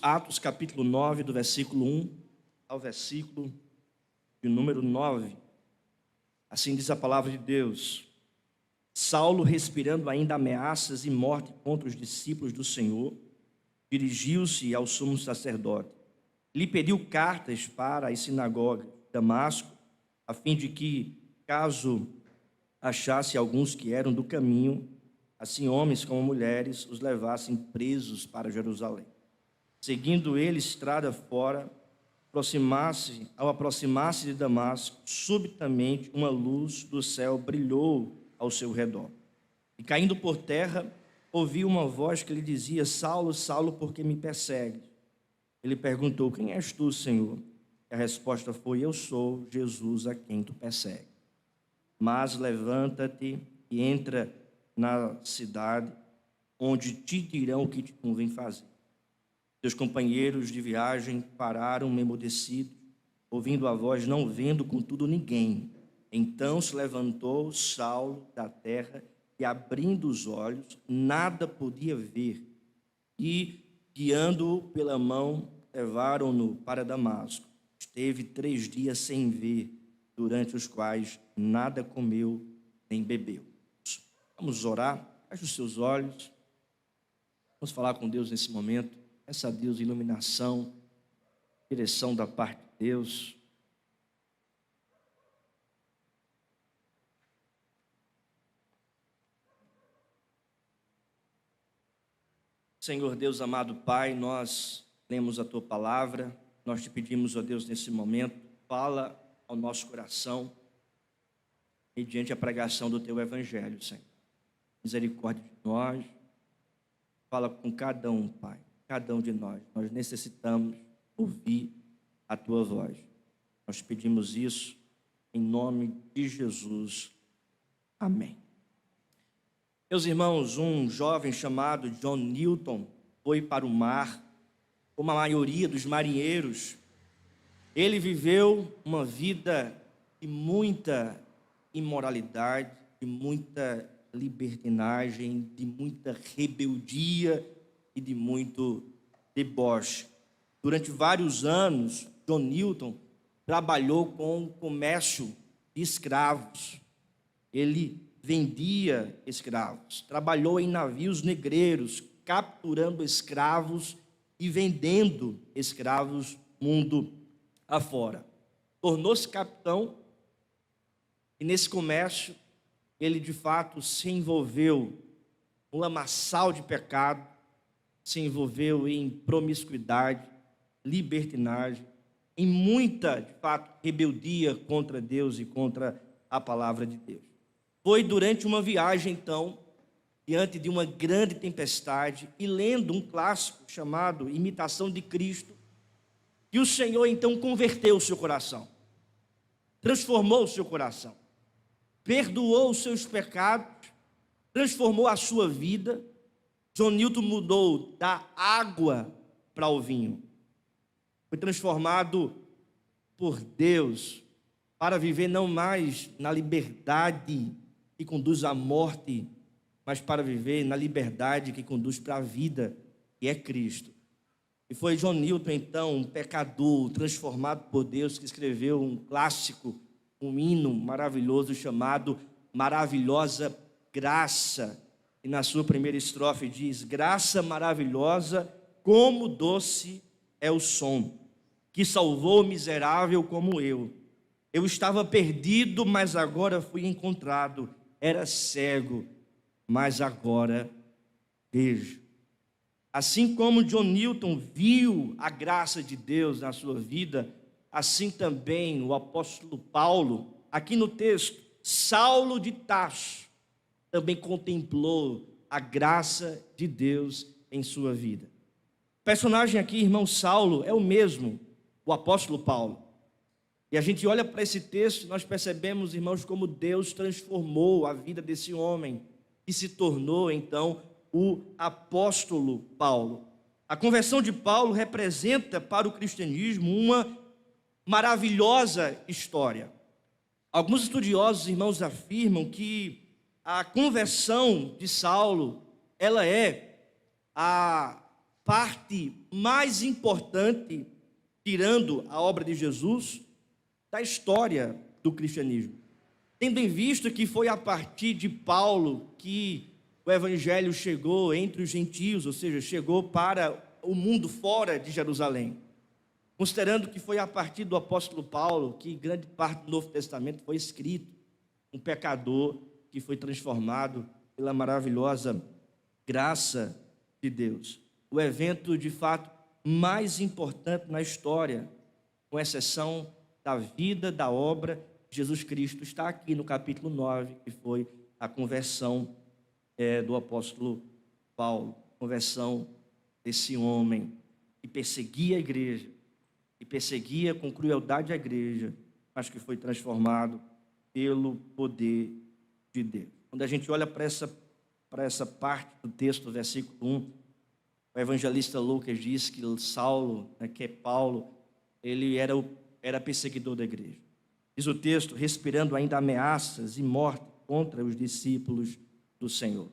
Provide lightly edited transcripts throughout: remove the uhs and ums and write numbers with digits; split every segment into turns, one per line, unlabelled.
Atos capítulo 9, do versículo 1 ao versículo de número 9. Assim diz a palavra de Deus. Saulo, respirando ainda ameaças e morte contra os discípulos do Senhor, dirigiu-se ao sumo sacerdote. Lhe pediu cartas para as sinagogas de Damasco, a fim de que, caso achasse alguns que eram do caminho, assim homens como mulheres, os levassem presos para Jerusalém. Seguindo ele estrada fora, ao aproximar-se de Damasco, subitamente uma luz do céu brilhou ao seu redor. E caindo por terra, ouviu uma voz que lhe dizia: Saulo, Saulo, por que me persegues? Ele perguntou: quem és tu, Senhor? E a resposta foi: eu sou Jesus a quem tu persegues. Mas levanta-te e entra na cidade, onde te dirão o que te convém fazer. Seus companheiros de viagem pararam emudecidos, ouvindo a voz, não vendo contudo ninguém. Então se levantou Saulo da terra e, abrindo os olhos, nada podia ver. E, guiando-o pela mão, levaram-no para Damasco. Esteve 3 dias sem ver, durante os quais nada comeu nem bebeu. Vamos orar, feche os seus olhos. Vamos falar com Deus nesse momento. Peça a Deus iluminação, direção da parte de Deus. Senhor Deus, amado Pai, nós lemos a Tua palavra, nós te pedimos, ó Deus, nesse momento, fala ao nosso coração, mediante a pregação do Teu Evangelho, Senhor. Misericórdia de nós, fala com cada um, Pai, cada um de nós. Nós necessitamos ouvir a Tua voz. Nós pedimos isso em nome de Jesus. Amém. Meus irmãos, um jovem chamado John Newton foi para o mar, como a maioria dos marinheiros. Ele viveu uma vida de muita imoralidade, de muita libertinagem, de muita rebeldia e de muito deboche. Durante vários anos, John Newton trabalhou com o comércio de escravos. Ele vendia escravos, trabalhou em navios negreiros, capturando escravos e vendendo escravos mundo afora. Tornou-se capitão e nesse comércio ele de fato se envolveu no lamaçal de pecado, se envolveu em promiscuidade, libertinagem, em muita, de fato, rebeldia contra Deus e contra a palavra de Deus. Foi durante uma viagem, então, diante de uma grande tempestade e lendo um clássico chamado Imitação de Cristo, que o Senhor, então, converteu o seu coração, transformou o seu coração, perdoou os seus pecados, transformou a sua vida. John Newton mudou da água para o vinho. Foi transformado por Deus para viver não mais na liberdade que conduz à morte, mas para viver na liberdade que conduz para a vida, que é Cristo. E foi John Newton, então, um pecador transformado por Deus, que escreveu um clássico, um hino maravilhoso chamado Maravilhosa Graça. E na sua primeira estrofe diz: graça maravilhosa, como doce é o som, que salvou o miserável como eu. Eu estava perdido, mas agora fui encontrado. Era cego, mas agora vejo. Assim como John Newton viu a graça de Deus na sua vida, assim também o apóstolo Paulo, aqui no texto, Saulo de Tarso, também contemplou a graça de Deus em sua vida. O personagem aqui, irmão Saulo, é o mesmo, o apóstolo Paulo. E a gente olha para esse texto e nós percebemos, irmãos, como Deus transformou a vida desse homem e se tornou, então, o apóstolo Paulo. A conversão de Paulo representa para o cristianismo uma maravilhosa história. Alguns estudiosos, irmãos, afirmam que a conversão de Saulo, ela é a parte mais importante, tirando a obra de Jesus, da história do cristianismo. Tendo em vista que foi a partir de Paulo que o evangelho chegou entre os gentios, ou seja, chegou para o mundo fora de Jerusalém. Considerando que foi a partir do apóstolo Paulo que grande parte do Novo Testamento foi escrito, um pecador que foi transformado pela maravilhosa graça de Deus. O evento, de fato, mais importante na história, com exceção da vida, da obra de Jesus Cristo, está aqui no capítulo 9, que foi a conversão do apóstolo Paulo, a conversão desse homem que perseguia a igreja, que perseguia com crueldade a igreja, mas que foi transformado pelo poder de Deus. Quando a gente olha para essa parte do texto, versículo 1, o evangelista Lucas diz que Saulo, que é Paulo, ele era perseguidor da igreja. Diz o texto, respirando ainda ameaças e morte contra os discípulos do Senhor.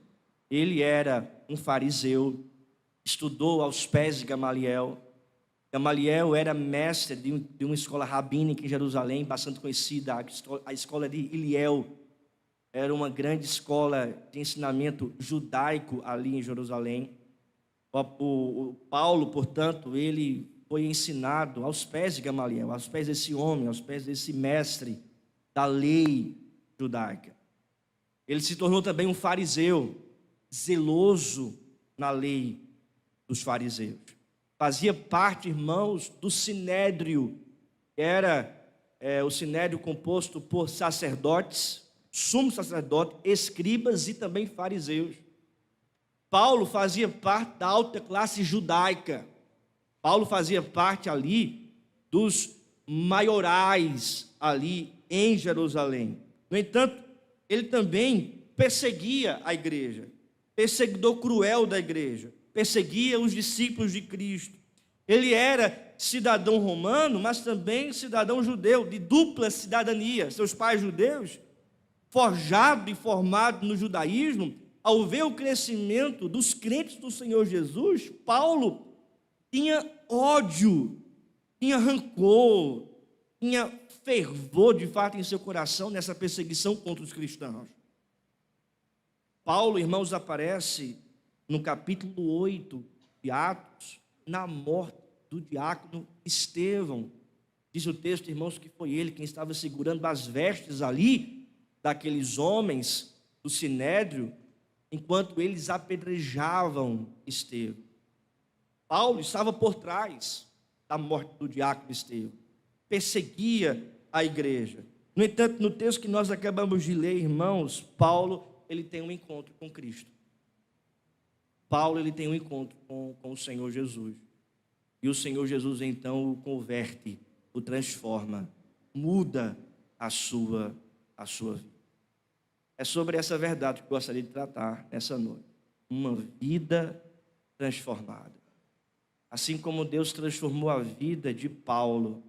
Ele era um fariseu, estudou aos pés de Gamaliel. Gamaliel era mestre de uma escola rabínica em Jerusalém, bastante conhecida, a escola de Iliel. Era uma grande escola de ensinamento judaico ali em Jerusalém. O Paulo, portanto, ele foi ensinado aos pés de Gamaliel, aos pés desse homem, aos pés desse mestre da lei judaica. Ele se tornou também um fariseu, zeloso na lei dos fariseus. Fazia parte, irmãos, do sinédrio, que era o sinédrio composto por sacerdotes, sumo sacerdote, escribas e também fariseus. Paulo fazia parte da alta classe judaica. Paulo fazia parte ali dos maiorais ali em Jerusalém. No entanto, ele também perseguia a igreja, perseguidor cruel da igreja, perseguia os discípulos de Cristo. Ele era cidadão romano, mas também cidadão judeu, de dupla cidadania. Seus pais judeus, forjado e formado no judaísmo, ao ver o crescimento dos crentes do Senhor Jesus, Paulo tinha ódio, tinha rancor, tinha fervor de fato em seu coração nessa perseguição contra os cristãos. Paulo, irmãos, aparece no capítulo 8 de Atos, na morte do diácono Estevão. Diz o texto, irmãos, que foi ele quem estava segurando as vestes ali daqueles homens do sinédrio, enquanto eles apedrejavam Estevão. Paulo estava por trás da morte do diácono Estevão, perseguia a igreja. No entanto, no texto que nós acabamos de ler, irmãos, Paulo, ele tem um encontro com Cristo. Paulo, ele tem um encontro com o Senhor Jesus. E o Senhor Jesus, então, o converte, o transforma, muda a sua vida. É sobre essa verdade que eu gostaria de tratar nessa noite. Uma vida transformada. Assim como Deus transformou a vida de Paulo,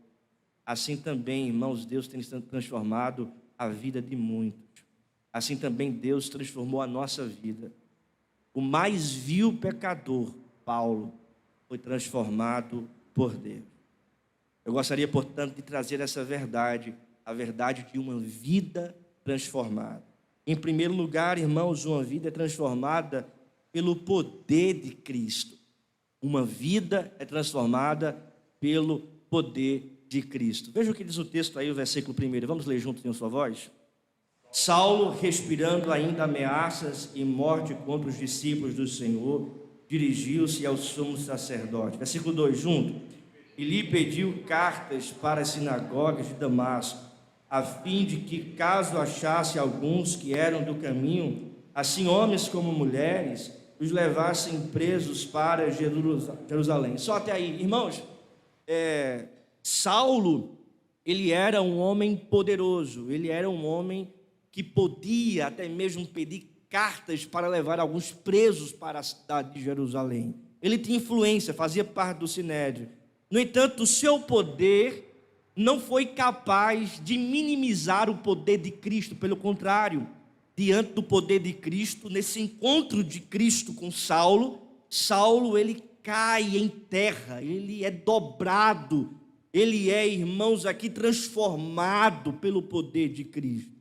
assim também, irmãos, Deus tem transformado a vida de muitos. Assim também Deus transformou a nossa vida. O mais vil pecador, Paulo, foi transformado por Deus. Eu gostaria, portanto, de trazer essa verdade, a verdade de uma vida transformada. Em primeiro lugar, irmãos, uma vida é transformada pelo poder de Cristo. Uma vida é transformada pelo poder de Cristo. Veja o que diz o texto aí, o versículo 1. Vamos ler juntos em sua voz? Saulo, respirando ainda ameaças e morte contra os discípulos do Senhor, dirigiu-se ao sumo sacerdote. Versículo 2, junto. E lhe pediu cartas para as sinagogas de Damasco, a fim de que, caso achasse alguns que eram do caminho, assim homens como mulheres, os levassem presos para Jerusalém. Só até aí, irmãos, Saulo, ele era um homem poderoso, ele era um homem que podia até mesmo pedir cartas para levar alguns presos para a cidade de Jerusalém. Ele tinha influência, fazia parte do sinédrio. No entanto, o seu poder não foi capaz de minimizar o poder de Cristo, pelo contrário, diante do poder de Cristo, nesse encontro de Cristo com Saulo, ele cai em terra, ele é dobrado, ele é, irmãos, aqui transformado pelo poder de Cristo.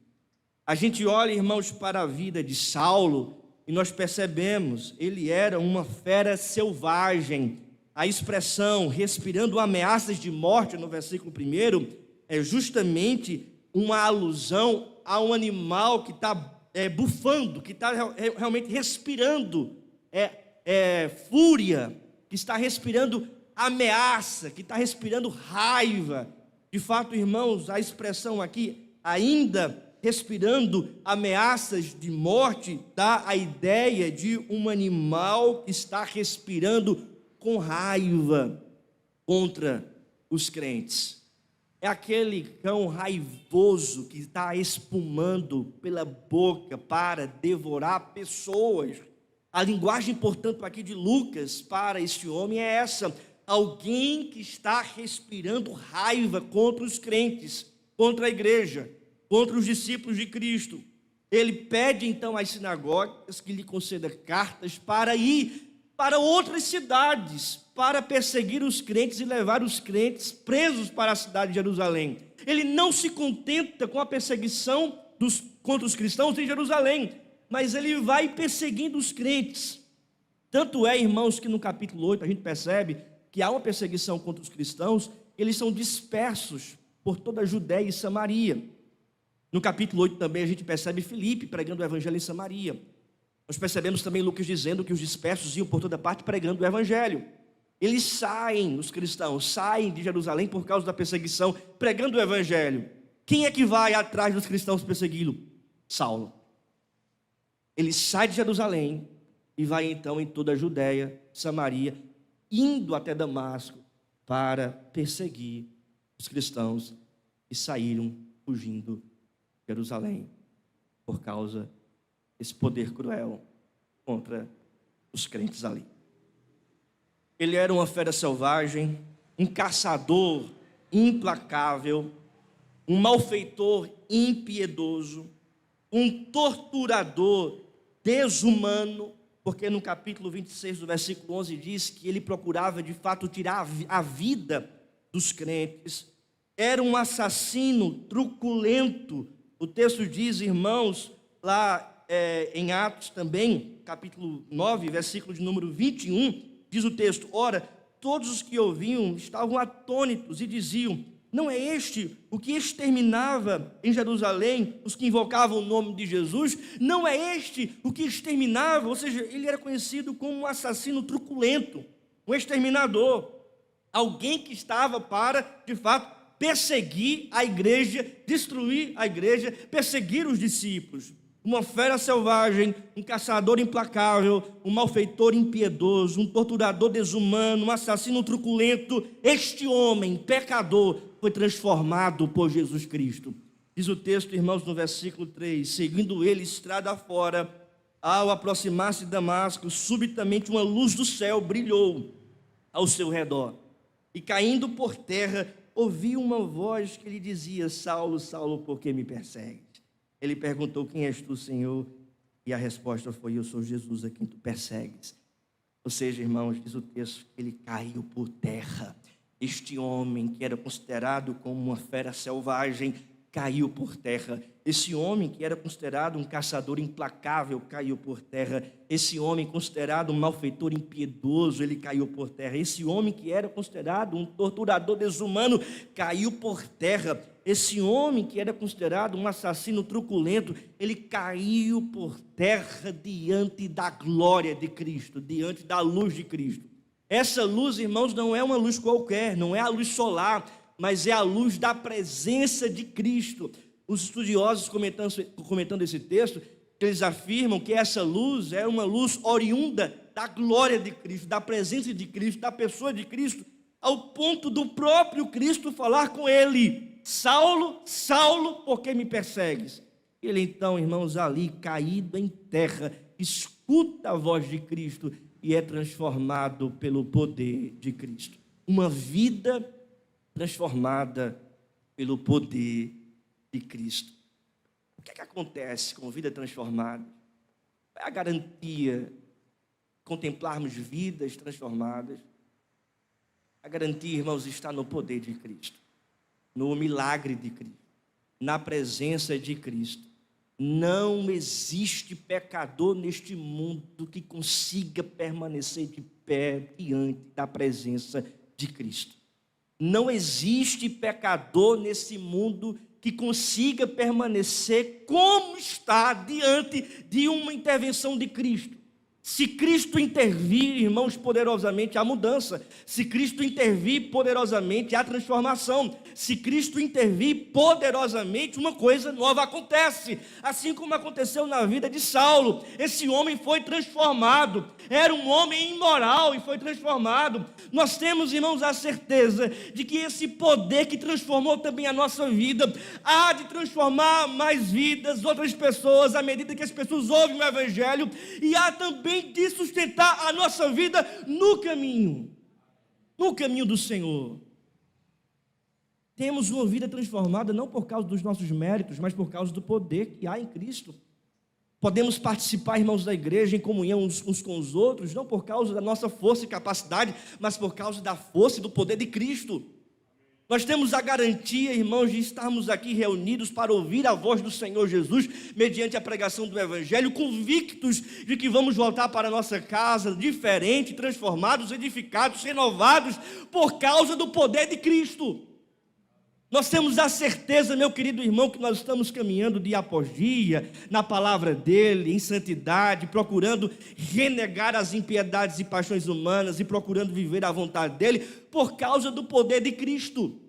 A gente olha, irmãos, para a vida de Saulo e nós percebemos, ele era uma fera selvagem. A expressão respirando ameaças de morte no versículo 1 é justamente uma alusão a um animal que está bufando, que está realmente respirando fúria, que está respirando ameaça, que está respirando raiva. De fato, irmãos, a expressão aqui, ainda respirando ameaças de morte, dá a ideia de um animal que está respirando com raiva contra os crentes. É aquele cão raivoso que está espumando pela boca para devorar pessoas. A linguagem, portanto, aqui de Lucas para este homem é essa: alguém que está respirando raiva contra os crentes, contra a igreja, contra os discípulos de Cristo. Ele pede então às sinagogas que lhe conceda cartas para ir para outras cidades, para perseguir os crentes e levar os crentes presos para a cidade de Jerusalém. Ele não se contenta com a perseguição contra os cristãos em Jerusalém, mas ele vai perseguindo os crentes. Tanto é, irmãos, que no capítulo 8 a gente percebe que há uma perseguição contra os cristãos, eles são dispersos por toda a Judéia e Samaria. No capítulo 8 também a gente percebe Filipe pregando o evangelho em Samaria. Nós percebemos também Lucas dizendo que os dispersos iam por toda parte pregando o evangelho. Eles saem, os cristãos, saem de Jerusalém por causa da perseguição, pregando o evangelho. Quem é que vai atrás dos cristãos persegui-lo? Saulo. Ele sai de Jerusalém e vai então em toda a Judéia, Samaria, indo até Damasco para perseguir os cristãos que saíram fugindo de Jerusalém por causa desse poder cruel contra os crentes ali. Ele era uma fera selvagem, um caçador implacável, um malfeitor impiedoso, um torturador desumano, porque no capítulo 26 do versículo 11 diz que ele procurava de fato tirar a vida dos crentes. Era um assassino truculento. O texto diz, irmãos, lá em Atos também, capítulo 9, versículo de número 21, diz o texto: ora, todos os que ouviam estavam atônitos e diziam: não é este o que exterminava em Jerusalém os que invocavam o nome de Jesus? Não é este o que exterminava? Ou seja, ele era conhecido como um assassino truculento, um exterminador, alguém que estava para, de fato, perseguir a igreja, destruir a igreja, perseguir os discípulos. Uma fera selvagem, um caçador implacável, um malfeitor impiedoso, um torturador desumano, um assassino truculento. Este homem, pecador, foi transformado por Jesus Cristo. Diz o texto, irmãos, no versículo 3, seguindo ele estrada fora, ao aproximar-se de Damasco, subitamente uma luz do céu brilhou ao seu redor. E caindo por terra, ouviu uma voz que lhe dizia: Saulo, Saulo, por que me persegues? Ele perguntou: quem és tu, Senhor? E a resposta foi: eu sou Jesus a quem tu persegues. Ou seja, irmãos, diz o texto que ele caiu por terra. Este homem que era considerado como uma fera selvagem caiu por terra. Esse homem que era considerado um caçador implacável caiu por terra. Esse homem considerado um malfeitor impiedoso, ele caiu por terra. Esse homem que era considerado um torturador desumano caiu por terra. Esse homem que era considerado um assassino truculento, ele caiu por terra diante da glória de Cristo, diante da luz de Cristo. Essa luz, irmãos, não é uma luz qualquer, não é a luz solar, mas é a luz da presença de Cristo. Os estudiosos comentando esse texto, eles afirmam que essa luz é uma luz oriunda da glória de Cristo, da presença de Cristo, da pessoa de Cristo, ao ponto do próprio Cristo falar com ele: Saulo, Saulo, por que me persegues? Ele então, irmãos, ali caído em terra, escuta a voz de Cristo e é transformado pelo poder de Cristo. Uma vida transformada pelo poder de Cristo. O que é que acontece com vida transformada? Qual é a garantia contemplarmos vidas transformadas, a garantia, irmãos, está no poder de Cristo, no milagre de Cristo, na presença de Cristo. Não existe pecador neste mundo que consiga permanecer de pé diante da presença de Cristo. Não existe pecador nesse mundo que consiga permanecer como está diante de uma intervenção de Cristo. Se Cristo intervir, irmãos, poderosamente, há mudança. Se Cristo intervir poderosamente, há transformação. Se Cristo intervir poderosamente, uma coisa nova acontece. Assim como aconteceu na vida de Saulo. Esse homem foi transformado. Era um homem imoral e foi transformado. Nós temos, irmãos, a certeza de que esse poder que transformou também a nossa vida, há de transformar mais vidas, outras pessoas, à medida que as pessoas ouvem o Evangelho, e há também de sustentar a nossa vida no caminho do Senhor. Temos uma vida transformada não por causa dos nossos méritos, mas por causa do poder que há em Cristo. Podemos participar, irmãos, da igreja em comunhão uns com os outros, não por causa da nossa força e capacidade, mas por causa da força e do poder de Cristo. Nós temos a garantia, irmãos, de estarmos aqui reunidos para ouvir a voz do Senhor Jesus, mediante a pregação do Evangelho, convictos de que vamos voltar para a nossa casa, diferente, transformados, edificados, renovados, por causa do poder de Cristo. Nós temos a certeza, meu querido irmão, que nós estamos caminhando dia após dia, na palavra dele, em santidade, procurando renegar as impiedades e paixões humanas e procurando viver a vontade dele, por causa do poder de Cristo.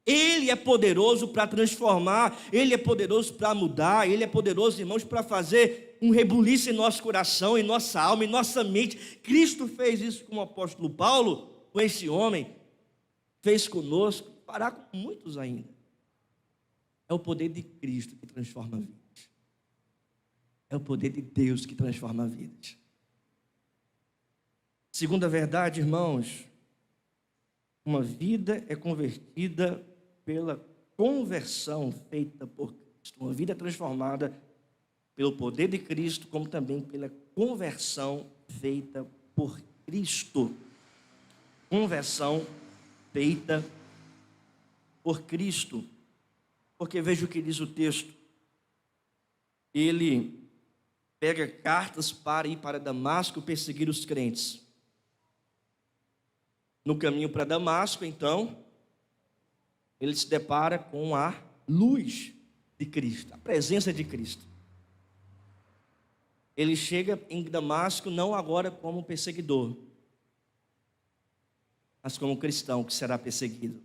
Ele é poderoso para transformar, ele é poderoso para mudar, ele é poderoso, irmãos, para fazer um rebuliço em nosso coração, em nossa alma, em nossa mente. Cristo fez isso com o apóstolo Paulo, com esse homem, fez conosco, fará com muitos ainda. É o poder de Cristo que transforma vidas. É o poder de Deus que transforma vidas. Segunda verdade, irmãos, uma vida é convertida pela conversão feita por Cristo. Uma vida é transformada pelo poder de Cristo, como também pela conversão feita por Cristo. Conversão feita por Cristo. Porque veja o que diz o texto. Ele pega cartas para ir para Damasco perseguir os crentes. No caminho para Damasco, então, ele se depara com a luz de Cristo, a presença de Cristo. Ele chega em Damasco não agora como perseguidor, mas como cristão que será perseguido.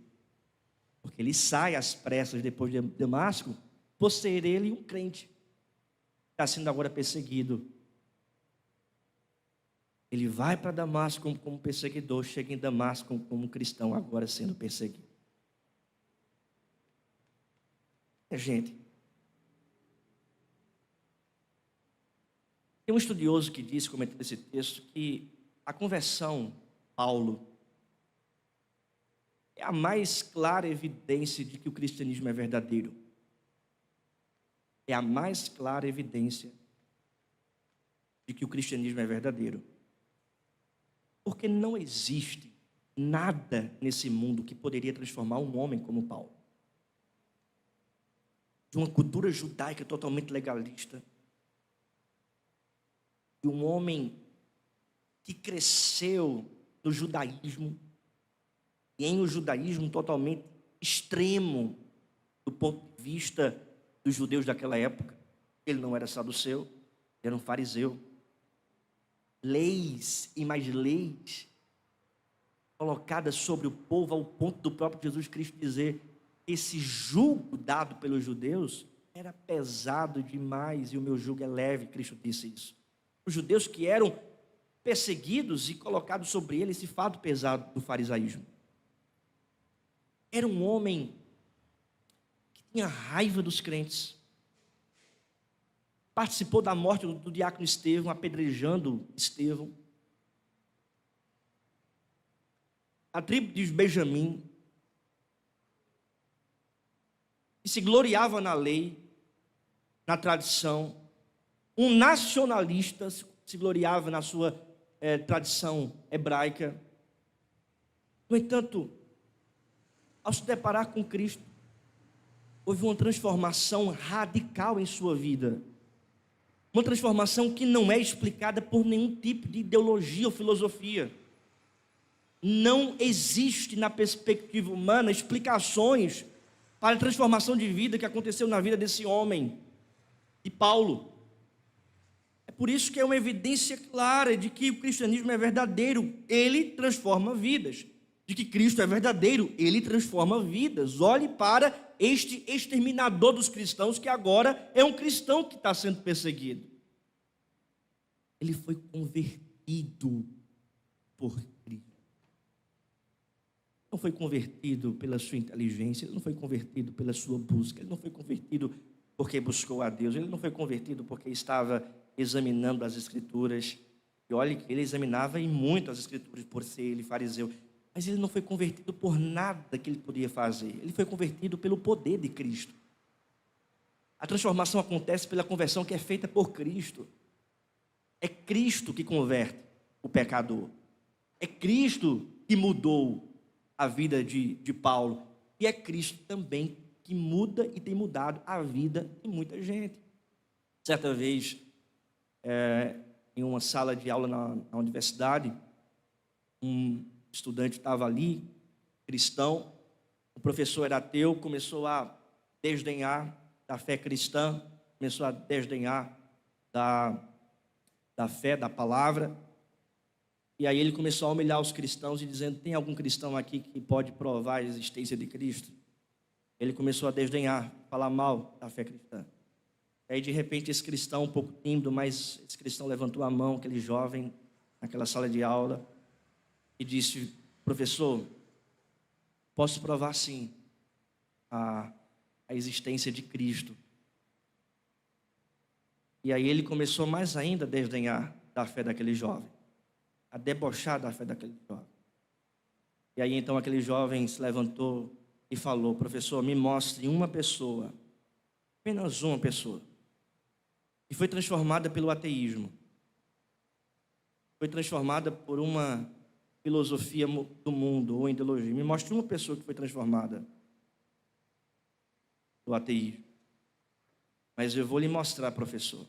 Porque ele sai às pressas depois de Damasco, por ser ele um crente, está sendo agora perseguido. Ele vai para Damasco como perseguidor, chega em Damasco como cristão, agora sendo perseguido. Gente, tem um estudioso que disse, comentando esse texto, que a conversão, Paulo, é a mais clara evidência de que o cristianismo é verdadeiro. É a mais clara evidência de que o cristianismo é verdadeiro. Porque não existe nada nesse mundo que poderia transformar um homem como Paulo. De uma cultura judaica totalmente legalista, de um homem que cresceu no judaísmo, e em um judaísmo totalmente extremo, do ponto de vista dos judeus daquela época. Ele não era saduceu, era um fariseu. Leis e mais leis colocadas sobre o povo, ao ponto do próprio Jesus Cristo dizer: esse jugo dado pelos judeus era pesado demais e o meu jugo é leve. Cristo disse isso. Os judeus que eram perseguidos e colocados sobre ele esse fardo pesado do farisaísmo. Era um homem que tinha raiva dos crentes. Participou da morte do diácono Estevão, apedrejando Estevão. A tribo de Benjamim, que se gloriava na lei, na tradição. Um nacionalista se gloriava na sua tradição hebraica. No entanto, ao se deparar com Cristo, houve uma transformação radical em sua vida. Uma transformação que não é explicada por nenhum tipo de ideologia ou filosofia. Não existe na perspectiva humana explicações para a transformação de vida que aconteceu na vida desse homem, de Paulo. É por isso que é uma evidência clara de que o cristianismo é verdadeiro, ele transforma vidas. De que Cristo é verdadeiro, ele transforma vidas. Olhe para este exterminador dos cristãos, que agora é um cristão que está sendo perseguido. Ele foi convertido por Cristo. Não foi convertido pela sua inteligência, ele não foi convertido pela sua busca, ele não foi convertido porque buscou a Deus, ele não foi convertido porque estava examinando as Escrituras. E olhe que ele examinava em muito as Escrituras por ser ele fariseu. Mas ele não foi convertido por nada que ele podia fazer. Ele foi convertido pelo poder de Cristo. A transformação acontece pela conversão que é feita por Cristo. É Cristo que converte o pecador. É Cristo que mudou a vida de Paulo. E é Cristo também que muda e tem mudado a vida de muita gente. Certa vez, em uma sala de aula na universidade, um estudante estava ali, cristão, o professor era ateu, começou a desdenhar da fé cristã, começou a desdenhar da fé, da palavra, e aí ele começou a humilhar os cristãos e dizendo: tem algum cristão aqui que pode provar a existência de Cristo? Ele começou a desdenhar, falar mal da fé cristã. Aí de repente esse cristão, um pouco tímido, mas esse cristão levantou a mão, aquele jovem, naquela sala de aula, e disse: professor, posso provar sim a existência de Cristo. E aí ele começou mais ainda a desdenhar da fé daquele jovem, a debochar da fé daquele jovem. E aí então aquele jovem se levantou e falou: professor, me mostre uma pessoa, apenas uma pessoa, que foi transformada pelo ateísmo, foi transformada por uma filosofia do mundo ou ideologia. Me mostre uma pessoa que foi transformada do ateísmo. Mas eu vou lhe mostrar, professor,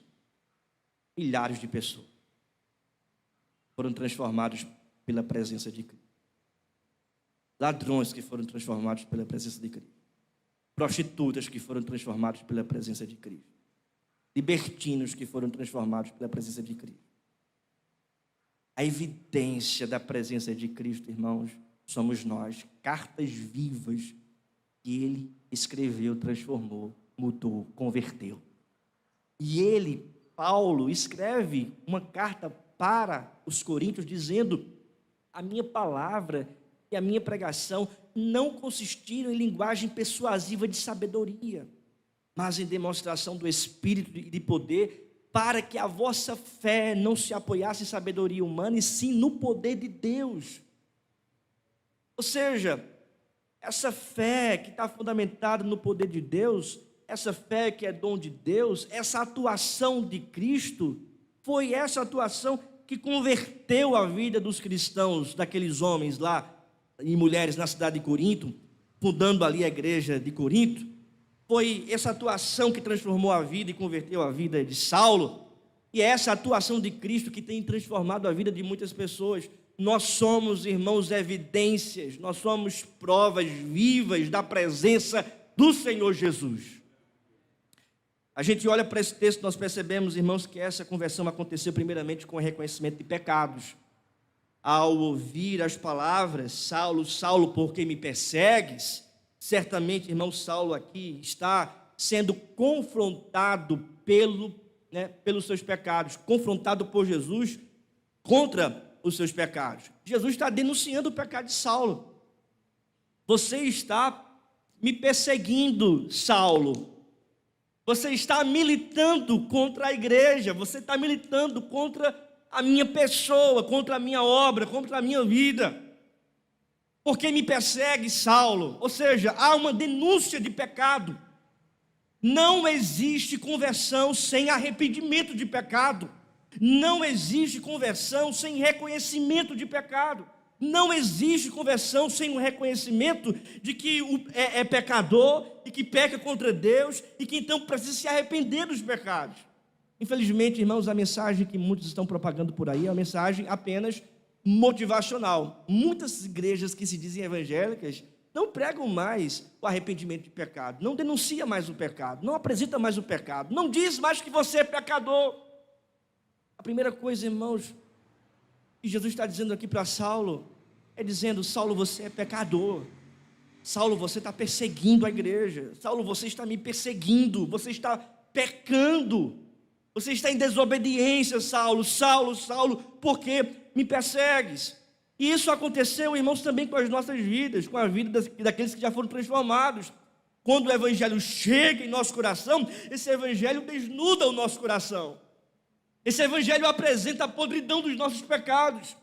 milhares de pessoas foram transformados pela presença de Cristo. Ladrões que foram transformados pela presença de Cristo. Prostitutas que foram transformados pela presença de Cristo. Libertinos que foram transformados pela presença de Cristo. A evidência da presença de Cristo, irmãos, somos nós, cartas vivas que ele escreveu, transformou, mudou, converteu. E ele, Paulo, escreve uma carta para os coríntios dizendo: a minha palavra e a minha pregação não consistiram em linguagem persuasiva de sabedoria, mas em demonstração do Espírito e de poder, para que a vossa fé não se apoiasse em sabedoria humana, e sim no poder de Deus. Ou seja, essa fé que está fundamentada no poder de Deus, essa fé que é dom de Deus, essa atuação de Cristo, foi essa atuação que converteu a vida dos cristãos, daqueles homens lá e mulheres na cidade de Corinto, fundando ali a igreja de Corinto. Foi essa atuação que transformou a vida e converteu a vida de Saulo. E é essa atuação de Cristo que tem transformado a vida de muitas pessoas. Nós somos, irmãos, evidências, nós somos provas vivas da presença do Senhor Jesus. A gente olha para esse texto, nós percebemos, irmãos, que essa conversão aconteceu primeiramente com o reconhecimento de pecados. Ao ouvir as palavras: Saulo, Saulo, por que me persegues? Certamente, irmão, Saulo aqui está sendo confrontado pelos seus pecados, confrontado por Jesus contra os seus pecados. Jesus está denunciando o pecado de Saulo. Você está me perseguindo, Saulo. Você está militando contra a igreja, você está militando contra a minha pessoa, contra a minha obra, contra a minha vida. Por que me persegue, Saulo? Ou seja, há uma denúncia de pecado. Não existe conversão sem arrependimento de pecado. Não existe conversão sem reconhecimento de pecado. Não existe conversão sem o reconhecimento de que é pecador e que peca contra Deus e que então precisa se arrepender dos pecados. Infelizmente, irmãos, a mensagem que muitos estão propagando por aí é uma mensagem apenas motivacional. Muitas igrejas que se dizem evangélicas não pregam mais o arrependimento de pecado, não denuncia mais o pecado, não apresenta mais o pecado, não diz mais que você é pecador. A primeira coisa, irmãos, que Jesus está dizendo aqui para Saulo, é dizendo: Saulo, você é pecador. Saulo, você está perseguindo a igreja. Saulo, você está me perseguindo, você está pecando, você está em desobediência, Saulo. Saulo, Saulo, por que me persegues? E isso aconteceu, irmãos, também com as nossas vidas, com a vida daqueles que já foram transformados. Quando o evangelho chega em nosso coração, esse evangelho desnuda o nosso coração. Esse evangelho apresenta a podridão dos nossos pecados.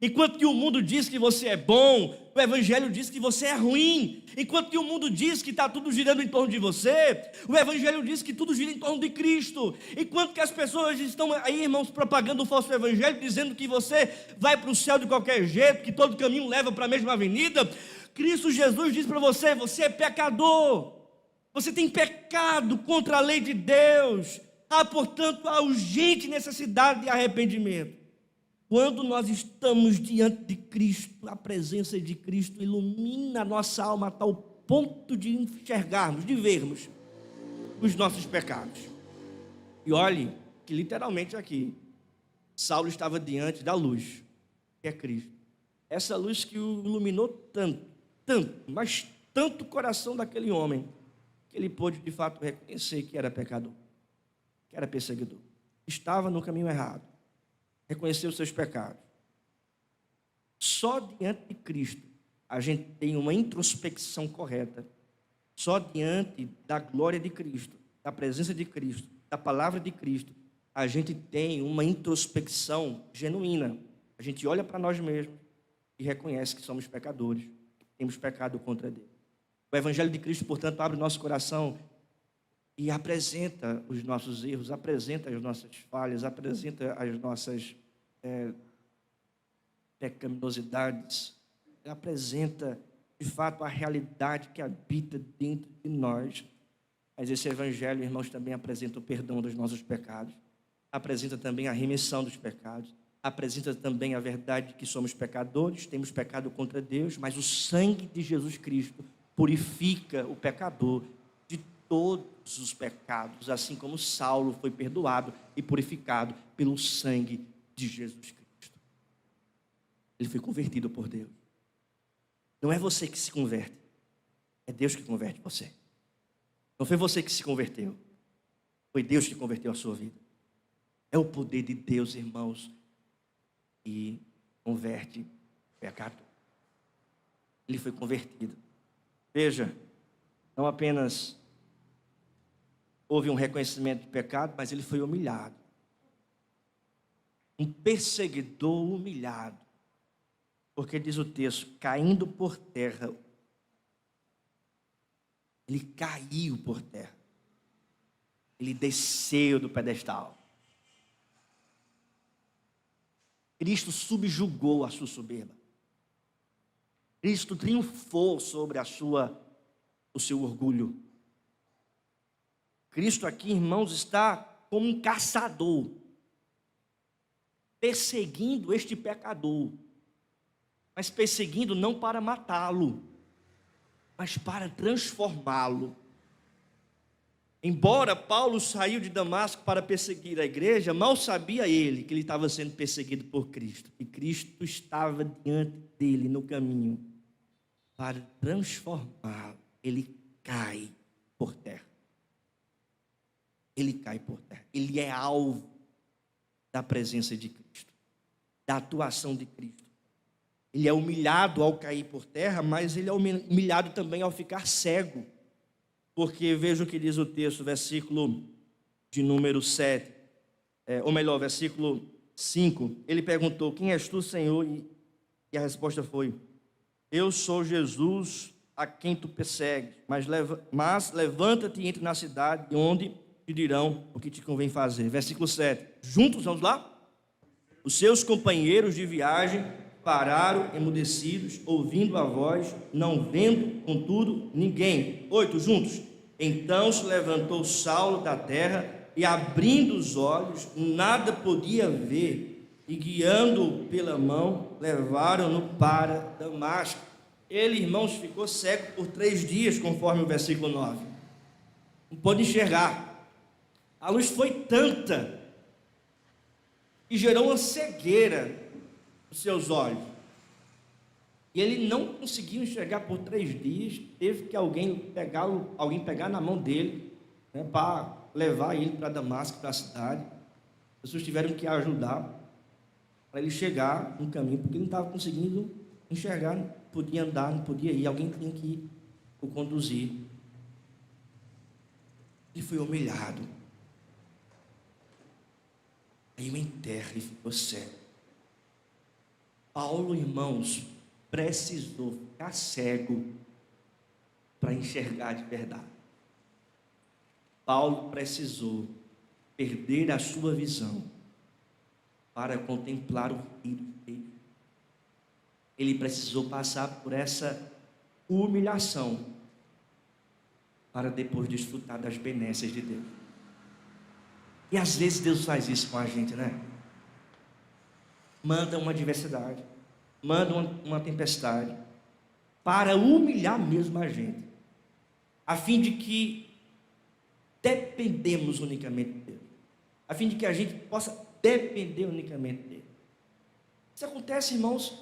Enquanto que o mundo diz que você é bom, o evangelho diz que você é ruim. Enquanto que o mundo diz que está tudo girando em torno de você, o evangelho diz que tudo gira em torno de Cristo. Enquanto que as pessoas estão aí, irmãos, propagando o falso evangelho, dizendo que você vai para o céu de qualquer jeito, que todo caminho leva para a mesma avenida, Cristo Jesus diz para você: você é pecador, você tem pecado contra a lei de Deus. Há, portanto, a urgente necessidade de arrependimento. Quando nós estamos diante de Cristo, a presença de Cristo ilumina a nossa alma a tal ponto de enxergarmos, de vermos os nossos pecados. E olhe que literalmente aqui, Saulo estava diante da luz, que é Cristo. Essa luz que o iluminou tanto, mas tanto o coração daquele homem, que ele pôde de fato reconhecer que era pecador, que era perseguidor, estava no caminho errado, reconheceu os seus pecados. Só diante de Cristo a gente tem uma introspecção correta. Só diante da glória de Cristo, da presença de Cristo, da palavra de Cristo, a gente tem uma introspecção genuína. A gente olha para nós mesmos e reconhece que somos pecadores, que temos pecado contra Deus. O Evangelho de Cristo, portanto, abre o nosso coração e apresenta os nossos erros, apresenta as nossas falhas, apresenta as nossas pecaminosidades, apresenta de fato a realidade que habita dentro de nós. Mas esse evangelho, irmãos, também apresenta o perdão dos nossos pecados, apresenta também a remissão dos pecados, apresenta também a verdade de que somos pecadores, temos pecado contra Deus, mas o sangue de Jesus Cristo purifica o pecador de todos os pecados, assim como Saulo foi perdoado e purificado pelo sangue de Jesus Cristo. Ele foi convertido por Deus. Não é você que se converte, é Deus que converte você. Não foi você que se converteu, foi Deus que converteu a sua vida. É o poder de Deus, irmãos, que converte o pecado. Ele foi convertido. Veja, não apenas houve um reconhecimento de pecado, mas ele foi humilhado. Um perseguidor humilhado. Porque diz o texto, caindo por terra, ele caiu por terra. Ele desceu do pedestal. Cristo subjugou a sua soberba. Cristo triunfou sobre o seu orgulho. Cristo aqui, irmãos, está como um caçador, perseguindo este pecador, mas perseguindo não para matá-lo, mas para transformá-lo. Embora Paulo saiu de Damasco para perseguir a igreja, mal sabia ele que ele estava sendo perseguido por Cristo, e Cristo estava diante dele no caminho para transformá-lo. Ele cai por terra. Ele cai por terra. Ele é alvo da presença de Cristo, da atuação de Cristo. Ele é humilhado ao cair por terra, mas ele é humilhado também ao ficar cego. Porque veja o que diz o texto, versículo de número 7, ou melhor, versículo 5. Ele perguntou, quem és tu, Senhor? E a resposta foi, eu sou Jesus a quem tu persegues, mas levanta-te e entra na cidade, onde te dirão o que te convém fazer. Versículo 7. Juntos, vamos lá? Os seus companheiros de viagem pararam emudecidos, ouvindo a voz, não vendo, contudo, ninguém. 8, juntos. Então se levantou Saulo da terra e, abrindo os olhos, nada podia ver, e guiando-o pela mão, levaram-no para Damasco. Ele, irmãos, ficou cego por 3 dias, conforme o versículo 9. Não pôde enxergar. A luz foi tanta que gerou uma cegueira nos seus olhos. E ele não conseguiu enxergar por 3 dias. Teve que alguém pegar na mão dele, né, para levar ele para Damasco, para a cidade. As pessoas tiveram que ajudar para ele chegar no caminho, porque ele não estava conseguindo enxergar, não podia andar, não podia ir. Alguém tinha que o conduzir. Ele foi humilhado. Aí em terra ele ficou cego. Paulo, irmãos, precisou ficar cego para enxergar de verdade. Paulo precisou perder a sua visão para contemplar o Filho de Deus. Ele precisou passar por essa humilhação para depois desfrutar das benesses de Deus. E às vezes Deus faz isso com a gente, né? Manda uma adversidade, manda uma tempestade, para humilhar mesmo a gente, a fim de que dependemos unicamente de Deus, a fim de que a gente possa depender unicamente dele. Isso acontece, irmãos,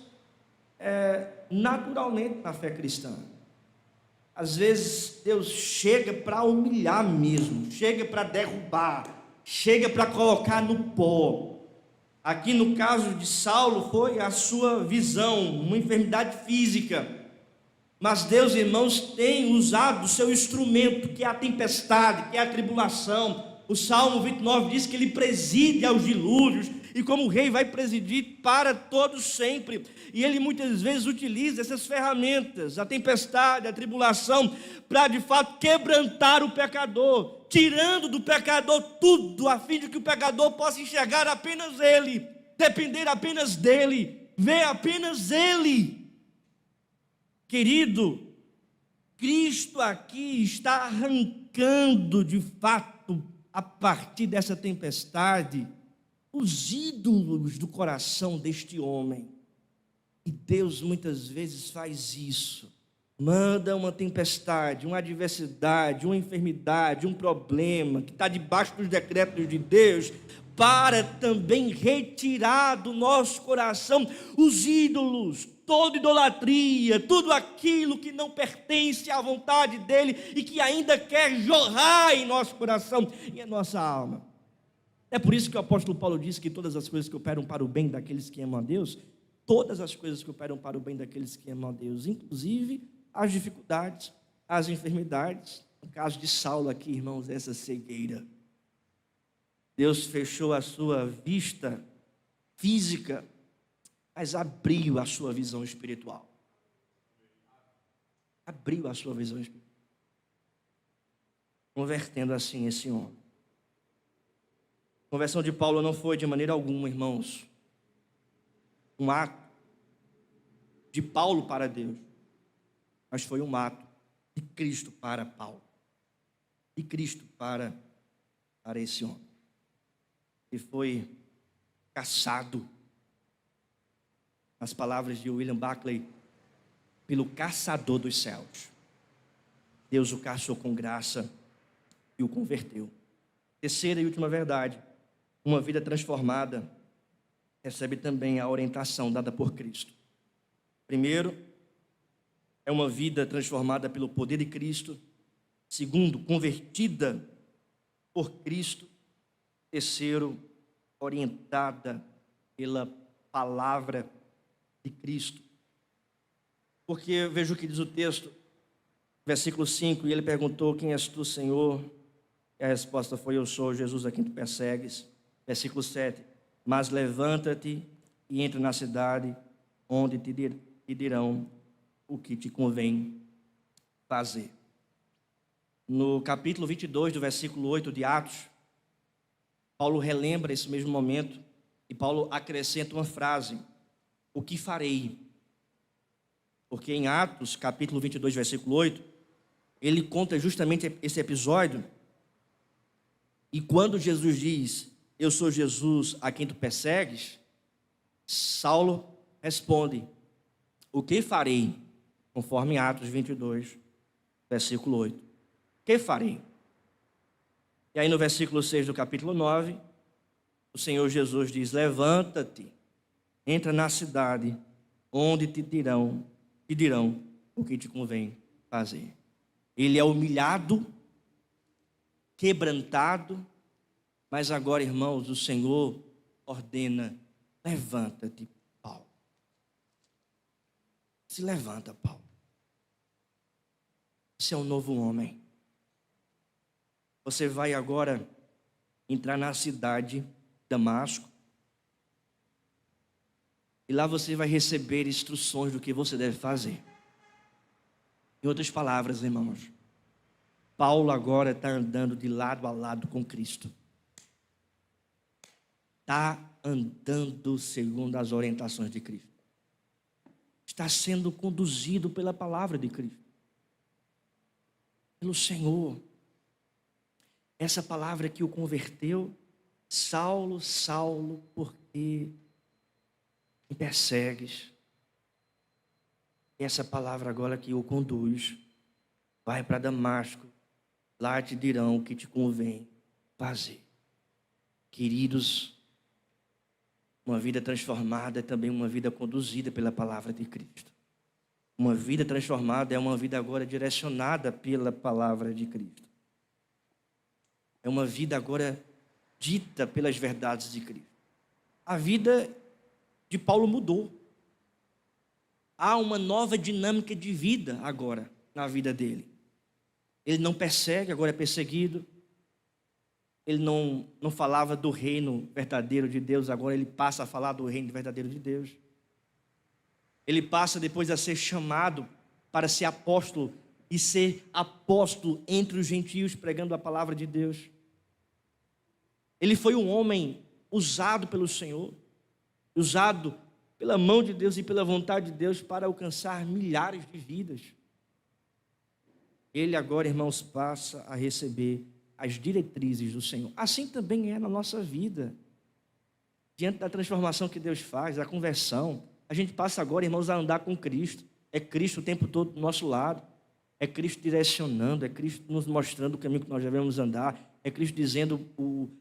naturalmente na fé cristã. Às vezes Deus chega para humilhar mesmo, chega para derrubar, chega para colocar no pó. Aqui no caso de Saulo foi a sua visão, uma enfermidade física. Mas Deus, irmãos, tem usado o seu instrumento, que é a tempestade, que é a tribulação. O Salmo 29 diz que ele preside aos dilúvios, e como rei vai presidir para todos sempre. E ele muitas vezes utiliza essas ferramentas, a tempestade, a tribulação, para de fato quebrantar o pecador, tirando do pecador tudo, a fim de que o pecador possa enxergar apenas ele, depender apenas dele, ver apenas ele. Querido, Cristo aqui está arrancando de fato, a partir dessa tempestade, os ídolos do coração deste homem. E Deus muitas vezes faz isso, manda uma tempestade, uma adversidade, uma enfermidade, um problema que está debaixo dos decretos de Deus, para também retirar do nosso coração os ídolos, toda idolatria, tudo aquilo que não pertence à vontade dele e que ainda quer jorrar em nosso coração e em nossa alma. É por isso que o apóstolo Paulo diz que todas as coisas que operam para o bem daqueles que amam a Deus, todas as coisas que operam para o bem daqueles que amam a Deus, inclusive as dificuldades, as enfermidades. No caso de Saulo aqui, irmãos, essa cegueira. Deus fechou a sua vista física, mas abriu a sua visão espiritual. Abriu a sua visão espiritual, convertendo assim esse homem. A conversão de Paulo não foi de maneira alguma, irmãos, um ato de Paulo para Deus, mas foi um ato de Cristo para Paulo, de Cristo para esse homem. E foi caçado, nas palavras de William Buckley, pelo caçador dos céus. Deus o caçou com graça e o converteu. Terceira e última verdade: uma vida transformada recebe também a orientação dada por Cristo. Primeiro, é uma vida transformada pelo poder de Cristo. Segundo, convertida por Cristo. Terceiro, orientada pela palavra de Cristo. Porque veja o que diz o texto, versículo 5, e ele perguntou: quem és tu, Senhor? E a resposta foi: eu sou Jesus a quem tu persegues. Versículo 7, mas levanta-te e entra na cidade, onde te dirão o que te convém fazer. No capítulo 22, do versículo 8 de Atos, Paulo relembra esse mesmo momento e Paulo acrescenta uma frase: o que farei? Porque em Atos, capítulo 22, versículo 8, ele conta justamente esse episódio. E quando Jesus diz: eu sou Jesus a quem tu persegues, Saulo responde: o que farei? Conforme Atos 22, versículo 8. O que farei? E aí no versículo 6 do capítulo 9, o Senhor Jesus diz: levanta-te, entra na cidade, onde te dirão o que te convém fazer. Ele é humilhado, quebrantado, mas agora, irmãos, o Senhor ordena: levanta-te, Paulo. Se levanta, Paulo. Você é um novo homem. Você vai agora entrar na cidade de Damasco. E lá você vai receber instruções do que você deve fazer. Em outras palavras, irmãos, Paulo agora está andando de lado a lado com Cristo. Está andando segundo as orientações de Cristo. Está sendo conduzido pela palavra de Cristo. Pelo Senhor. Essa palavra que o converteu: Saulo, Saulo, por que me persegues? Essa palavra agora que o conduz: vai para Damasco, lá te dirão o que te convém fazer. Queridos, uma vida transformada é também uma vida conduzida pela palavra de Cristo. Uma vida transformada é uma vida agora direcionada pela palavra de Cristo. É uma vida agora dita pelas verdades de Cristo. A vida de Paulo mudou. Há uma nova dinâmica de vida agora na vida dele. Ele não persegue, agora é perseguido. Ele não falava do reino verdadeiro de Deus, agora ele passa a falar do reino verdadeiro de Deus. Ele passa depois a ser chamado para ser apóstolo e ser apóstolo entre os gentios, pregando a palavra de Deus. Ele foi um homem usado pelo Senhor, usado pela mão de Deus e pela vontade de Deus para alcançar milhares de vidas. Ele agora, irmãos, passa a receber as diretrizes do Senhor. Assim também é na nossa vida. Diante da transformação que Deus faz, da conversão, a gente passa agora, irmãos, a andar com Cristo. É Cristo o tempo todo do nosso lado. É Cristo direcionando, é Cristo nos mostrando o caminho que nós devemos andar. É Cristo dizendo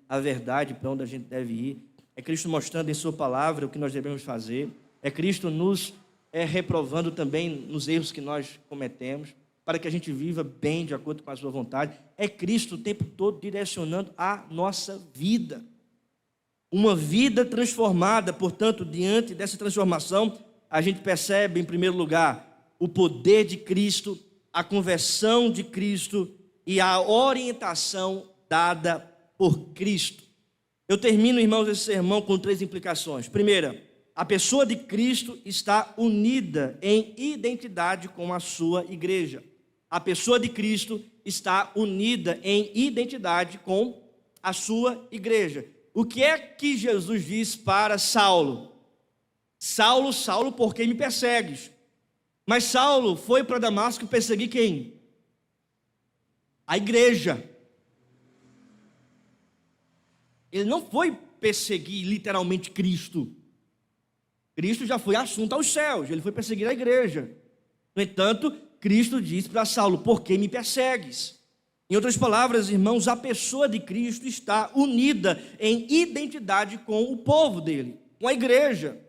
a verdade para onde a gente deve ir. É Cristo mostrando em sua palavra o que nós devemos fazer. É Cristo nos reprovando também nos erros que nós cometemos, para que a gente viva bem de acordo com a sua vontade. É Cristo o tempo todo direcionando a nossa vida. Uma vida transformada, portanto, diante dessa transformação, a gente percebe, em primeiro lugar, o poder de Cristo, a conversão de Cristo e a orientação dada por Cristo. Eu termino, irmãos, esse sermão com 3 implicações. Primeira, a pessoa de Cristo está unida em identidade com a sua igreja. A pessoa de Cristo está unida em identidade com a sua igreja. O que é que Jesus diz para Saulo? Saulo, Saulo, por que me persegues? Mas Saulo foi para Damasco perseguir quem? A igreja. Ele não foi perseguir literalmente Cristo. Cristo já foi assunto aos céus, ele foi perseguir a igreja. No entanto, Cristo diz para Saulo: por que me persegues? Em outras palavras, irmãos, a pessoa de Cristo está unida em identidade com o povo dele, com a igreja.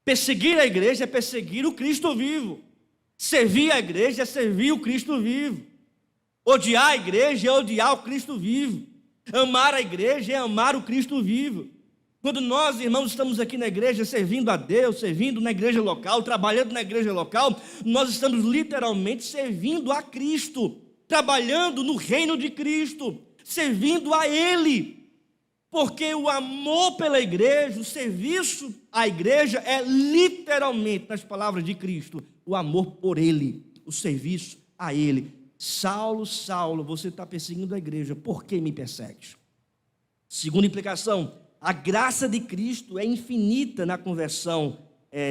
Perseguir a igreja é perseguir o Cristo vivo. Servir a igreja é servir o Cristo vivo. Odiar a igreja é odiar o Cristo vivo. Amar a igreja é amar o Cristo vivo. Quando nós, irmãos, estamos aqui na igreja servindo a Deus, servindo na igreja local, trabalhando na igreja local, nós estamos literalmente servindo a Cristo, trabalhando no reino de Cristo, servindo a Ele. Porque o amor pela igreja, o serviço à igreja é literalmente, nas palavras de Cristo, o amor por Ele, o serviço a Ele. Saulo, Saulo, você está perseguindo a igreja, por que me persegues? Segunda implicação, a graça de Cristo é infinita na conversão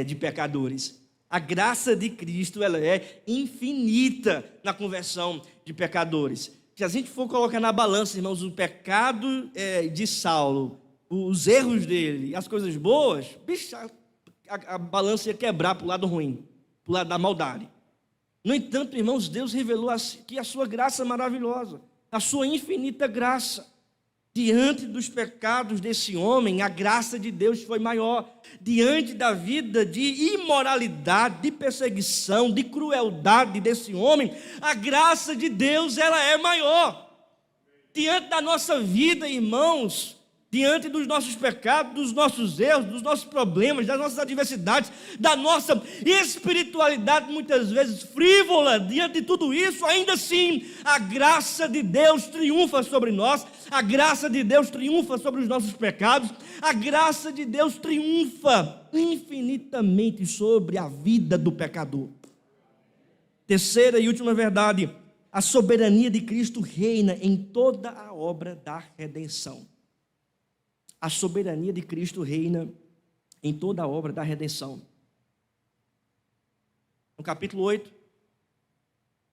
de pecadores. A graça de Cristo, ela é infinita na conversão de pecadores. Se a gente for colocar na balança, irmãos, o pecado de Saulo, os erros dele e as coisas boas, bicho, a balança ia quebrar para o lado ruim, para o lado da maldade. No entanto, irmãos, Deus revelou que a sua graça é maravilhosa, a sua infinita graça. Diante dos pecados desse homem, a graça de Deus foi maior. Diante da vida de imoralidade, de perseguição, de crueldade desse homem, a graça de Deus, ela é maior. Diante da nossa vida, irmãos, diante dos nossos pecados, dos nossos erros, dos nossos problemas, das nossas adversidades, da nossa espiritualidade muitas vezes frívola, diante de tudo isso, ainda assim, a graça de Deus triunfa sobre nós, a graça de Deus triunfa sobre os nossos pecados, a graça de Deus triunfa infinitamente sobre a vida do pecador. Terceira e última verdade, a soberania de Cristo reina em toda a obra da redenção. A soberania de Cristo reina em toda a obra da redenção. No capítulo 8,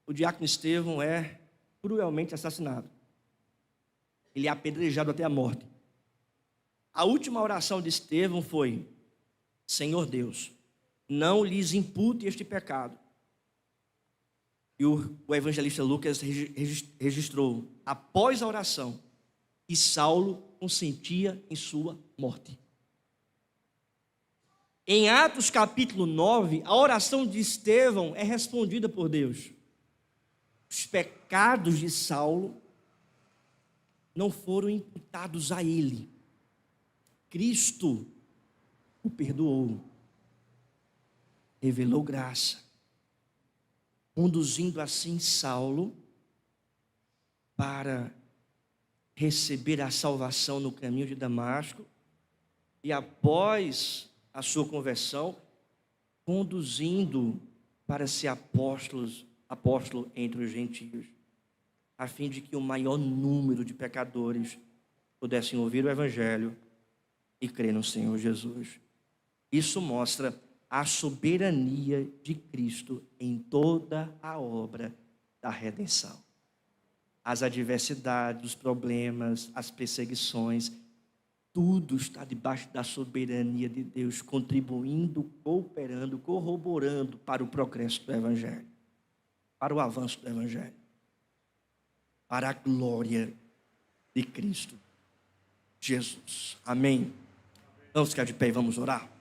o diácono Estevão é cruelmente assassinado. Ele é apedrejado até a morte. A última oração de Estevão foi: Senhor Deus, não lhes impute este pecado. E o evangelista Lucas registrou, após a oração, que Saulo consentia em sua morte. Em Atos capítulo 9, a oração de Estevão é respondida por Deus. Os pecados de Saulo não foram imputados a ele. Cristo o perdoou, revelou graça, conduzindo assim Saulo para receber a salvação no caminho de Damasco e após a sua conversão, conduzindo para ser apóstolo entre os gentios, a fim de que o maior número de pecadores pudessem ouvir o evangelho e crer no Senhor Jesus. Isso mostra a soberania de Cristo em toda a obra da redenção. As adversidades, os problemas, as perseguições, tudo está debaixo da soberania de Deus, contribuindo, cooperando, corroborando para o progresso do Evangelho, para o avanço do Evangelho, para a glória de Cristo Jesus. Amém? Vamos ficar de pé e vamos orar.